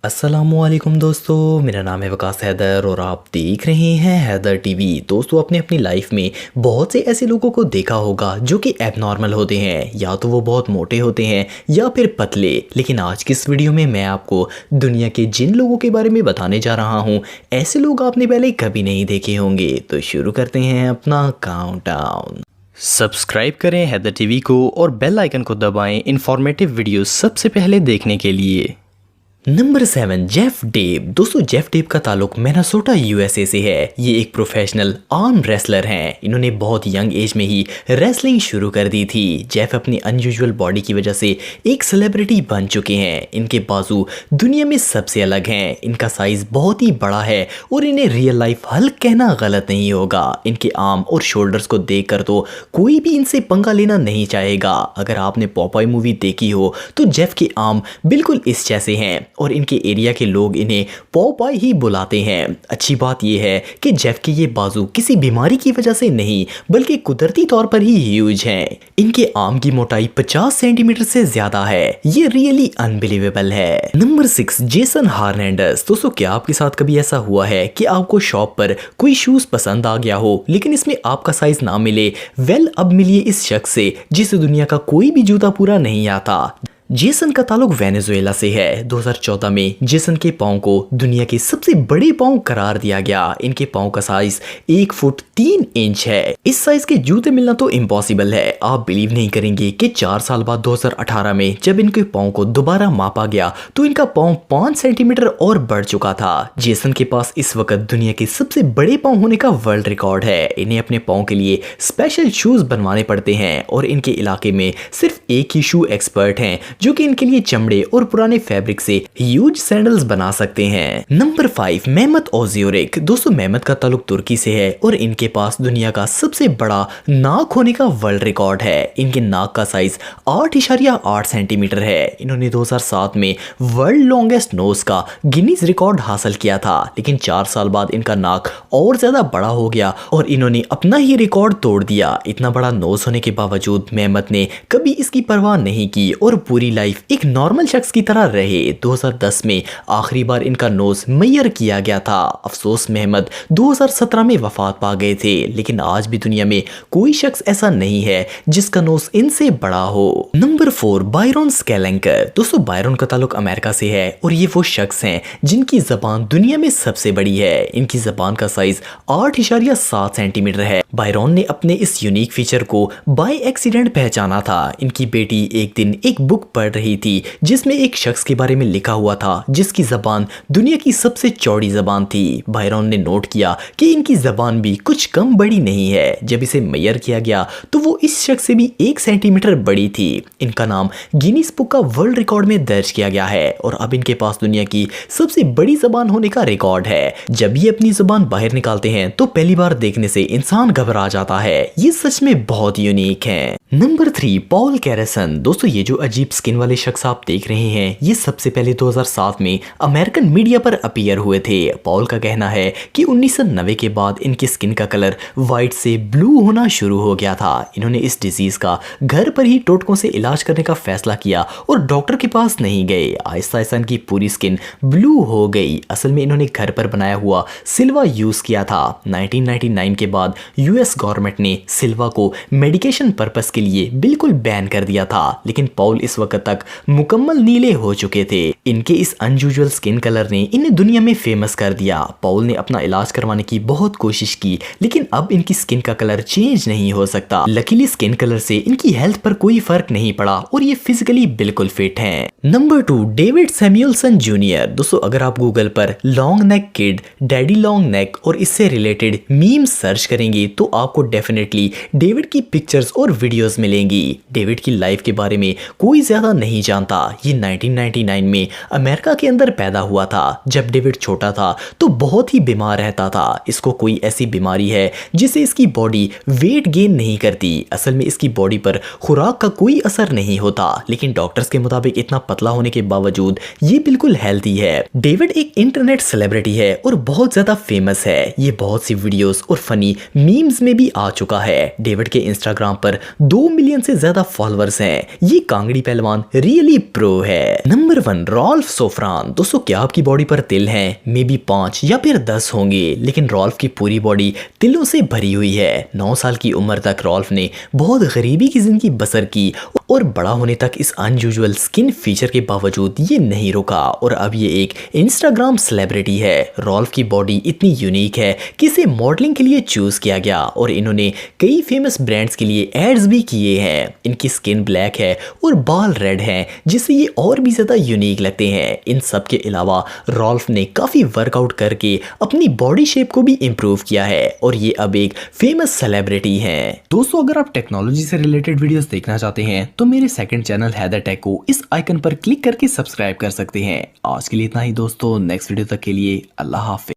अस्सलामुअलैकुम दोस्तों, मेरा नाम है वकास हैदर और आप देख रहे हैं हैदर टीवी। दोस्तों, आपने अपनी लाइफ में बहुत से ऐसे लोगों को देखा होगा जो कि एबनॉर्मल होते हैं, या तो वो बहुत मोटे होते हैं या फिर पतले। लेकिन आज की इस वीडियो में मैं आपको दुनिया के जिन लोगों के बारे में बताने जा रहा हूँ, ऐसे लोग आपने पहले कभी नहीं देखे होंगे। तो शुरू करते हैं अपना काउंटडाउन। सब्सक्राइब करें हैदर टीवी को और बेल आइकन को दबाएं इंफॉर्मेटिव वीडियो सबसे पहले देखने के लिए। Number 7, Jeff Dave. दोस्तों, जेफ डेव का ताल्लुक मिनेसोटा यूएसए से है। ये एक प्रोफेशनल आर्म रेसलर हैं। इन्होंने बहुत यंग एज में ही रेसलिंग शुरू कर दी थी। जेफ अपनी अनयूजुअल बॉडी की वजह से एक सेलिब्रिटी बन चुके हैं। इनके बाजू दुनिया में सबसे अलग हैं। इनका साइज बहुत ही बड़ा है और इन्हें रियल लाइफ हल्क कहना गलत नहीं होगा। इनके आर्म और शोल्डर्स को देखकर तो कोई भी इनसे पंगा लेना नहीं चाहेगा। अगर आपने पॉपाई मूवी देखी हो तो जेफ के आर्म बिल्कुल इस जैसे हैं और इनके एरिया के लोग इन्हें पॉपाई ही बुलाते हैं। अच्छी बात यह है कि जेफ के ये बाजू किसी बीमारी की वजह से नहीं बल्कि कुदरती तौर पर ही ह्यूज हैं। इनके आर्म की मोटाई 50 सेंटीमीटर से ज्यादा है। ये रियली अनबिलीवेबल है। Number 6, Jason Hernandez. दोस्तों, क्या आपके साथ कभी ऐसा हुआ है कि आपको शॉप पर कोई शूज पसंद आ गया हो लेकिन इसमें आपका साइज ना मिले? वेल, अब मिलिए इस शख्स से जिसे दुनिया का कोई भी जूता पूरा नहीं आता। जेसन का ताल्लुक वेनेजुएला से है। 2014 में जेसन के पाँव को दुनिया के सबसे बड़े पाँव करार दिया गया। इनके पाँव का साइज 1 फुट 3 इंच है। इस साइज के जूते मिलना तो इम्पॉसिबल है। आप बिलीव नहीं करेंगे कि 4 साल बाद 2018 में जब इनके पाँव को दोबारा मापा गया तो इनका पाँव 5 सेंटीमीटर और बढ़ चुका था। जेसन के पास इस वक्त दुनिया के सबसे बड़े पाँव होने का वर्ल्ड रिकॉर्ड है। इन्हें अपने पाँव के लिए स्पेशल शूज बनवाने पड़ते हैं और इनके इलाके में सिर्फ एक ही शू एक्सपर्ट हैं जो कि इनके लिए चमड़े और पुराने फैब्रिक से ह्यूज सैंडल्स बना सकते हैं। नंबर 5, मेहमत ओज़्यूरेक। दोस्तों, मेहमत का ताल्लुक तुर्की से है और इनके पास दुनिया का सबसे बड़ा नाक होने का वर्ल्ड रिकॉर्ड है। इनके नाक का साइज 8.8 सेंटीमीटर है। इन्होंने 2007 में वर्ल्ड लॉन्गेस्ट नोज का गिनीज रिकॉर्ड हासिल किया था, लेकिन 4 साल बाद इनका नाक और ज्यादा बड़ा हो गया और इन्होंने अपना ही रिकॉर्ड तोड़ दिया। इतना बड़ा नोज होने के बावजूद मेहमत ने कभी इसकी परवाह नहीं की और पूरी लाइफ एक नॉर्मल शख्स की तरह रहे। 2010 में आखिरी बार इनका नोज मेजर किया गया था। अफसोस, मेहमत 2017 में वफात पा गए थे, लेकिन आज भी दुनिया में कोई शख्स ऐसा नहीं है जिसका नोज इनसे बड़ा हो। Number 4, Byron Schlenker. दोस्तों, बायरन का ताल्लुक अमेरिका से है और ये वो शख्स हैं जिनकी जबान दुनिया में सबसे बड़ी है। इनकी जबान का साइज 8.7 सेंटीमीटर है। बायरन ने अपने इस यूनिक फीचर को बाय एक्सीडेंट पहचाना था। इनकी बेटी एक दिन एक बुक पढ़ रही थी जिसमें एक शख्स के बारे में लिखा हुआ था जिसकी जबान दुनिया की सबसे चौड़ी जबान थी। बायरन ने नोट किया कि इनकी जबान भी कुछ कम बड़ी नहीं है। जब इसे मेजर किया गया तो वो इस शख्स से भी 1 सेंटीमीटर बड़ी थी। इनका नाम गिनीज बुक का वर्ल्ड रिकॉर्ड में दर्ज किया गया है और अब इनके पास दुनिया की सबसे बड़ी जबान होने का रिकॉर्ड है। जब ये अपनी जबान बाहर निकालते हैं तो पहली बार देखने से इंसान घबरा जाता है। ये सच में बहुत यूनिक है। Number 3, Paul Karason. दोस्तों, ये जो अजीब स्किन वाले शख्स आप देख रहे हैं, ये सबसे पहले 2007 में अमेरिकन मीडिया पर अपीयर हुए थे। पॉल का कहना है कि 1990 के बाद इनकी स्किन का कलर वाइट से ब्लू होना शुरू हो गया था। इन्होंने इस डिजीज का घर पर ही टोटकों से इलाज करने का फैसला किया और डॉक्टर के पास नहीं गए। आहिस्ता आहिस्ता इनकी पूरी स्किन ब्लू हो गई। असल में इन्होंने घर पर बनाया हुआ सिल्वा यूज किया था। 1999 के बाद यूएस गवर्नमेंट ने सिल्वा को मेडिकेशन पर्पस के लिए बिल्कुल बैन कर दिया था, लेकिन पॉल इस वक्त तक मुकम्मल नीले हो चुके थे। इनके इस अनयूजुअल स्किन कलर ने इन्हें दुनिया में फेमस कर दिया। पॉल ने अपना इलाज करवाने की बहुत कोशिश की, लेकिन अब इनकी स्किन का कलर चेंज नहीं हो सकता। लकीली स्किन कलर से इनकी हेल्थ पर कोई फर्क नहीं पड़ा और ये फिजिकली बिल्कुल फिट हैं। Number 2, David Samuelson junior. दोस्तों, अगर आप गूगल पर long neck kid, daddy long neck और इससे रिलेटेड मीम्स सर्च करेंगे तो आपको डेफिनेटली डेविड की पिक्चर्स और वीडियोस मिलेंगी। डेविड की लाइफ के बारे में कोई ज्यादा नहीं जानता। ये 1999 में अमेरिका के अंदर पैदा हुआ था। जब डेविड छोटा था तो बहुत ही बीमार रहता था। इसको कोई ऐसी बीमारी है जिससे इसकी बॉडी वेट गेन नहीं करती। असल में इसकी बॉडी पर खुराक का कोई असर नहीं होता, लेकिन डॉक्टर्स के मुताबिक इतना पतला होने के बावजूद ये बिल्कुल हेल्थी है। डेविड एक इंटरनेट सेलिब्रिटी है और बहुत ज्यादा फेमस है। ये बहुत सी वीडियोस और फनी मीम्स में भी आ चुका है। डेविड के इंस्टाग्राम पर 2 मिलियन से ज्यादा फॉलोअर्स हैं। ये कांगड़ी पहलवान रियली प्रो है। Number 1 Rolf Sofran. दोस्तों क्या आपकी बॉडी पर तिल हैं? मे बी 5 या फिर 10 होंगे, लेकिन रॉल्फ की पूरी बॉडी तिलों से भरी हुई है। 9 साल की उम्र तक रॉल्फ ने बहुत गरीबी की जिंदगी बसर की और बड़ा होने तक इस अनयूजुअल स्किन फीचर के बावजूद ये नहीं रुका और अब ये एक इंस्टाग्राम सेलिब्रिटी है। रॉल्फ की बॉडी इतनी यूनिक है कि इसे मॉडलिंग के लिए चूज किया गया और इन्होंने कई फेमस ब्रांड्स के लिए एड्स भी किए हैं। इनकी स्किन ब्लैक है और बाल रेड हैं, जिससे ये और भी ज्यादा यूनिक लगते हैं। इन सब के अलावा रॉल्फ ने काफी वर्कआउट करके अपनी बॉडी शेप को भी इम्प्रूव किया है और ये अब एक फेमस सेलिब्रिटी हैं। दोस्तों अगर आप टेक्नोलॉजी से रिलेटेड वीडियोस देखना चाहते हैं तो मेरे सेकंड चैनल हैदर टेक को इस आइकन पर क्लिक करके सब्सक्राइब कर सकते हैं। आज के लिए इतना ही दोस्तों, नेक्स्ट वीडियो तक के लिए अल्लाह हाफिज।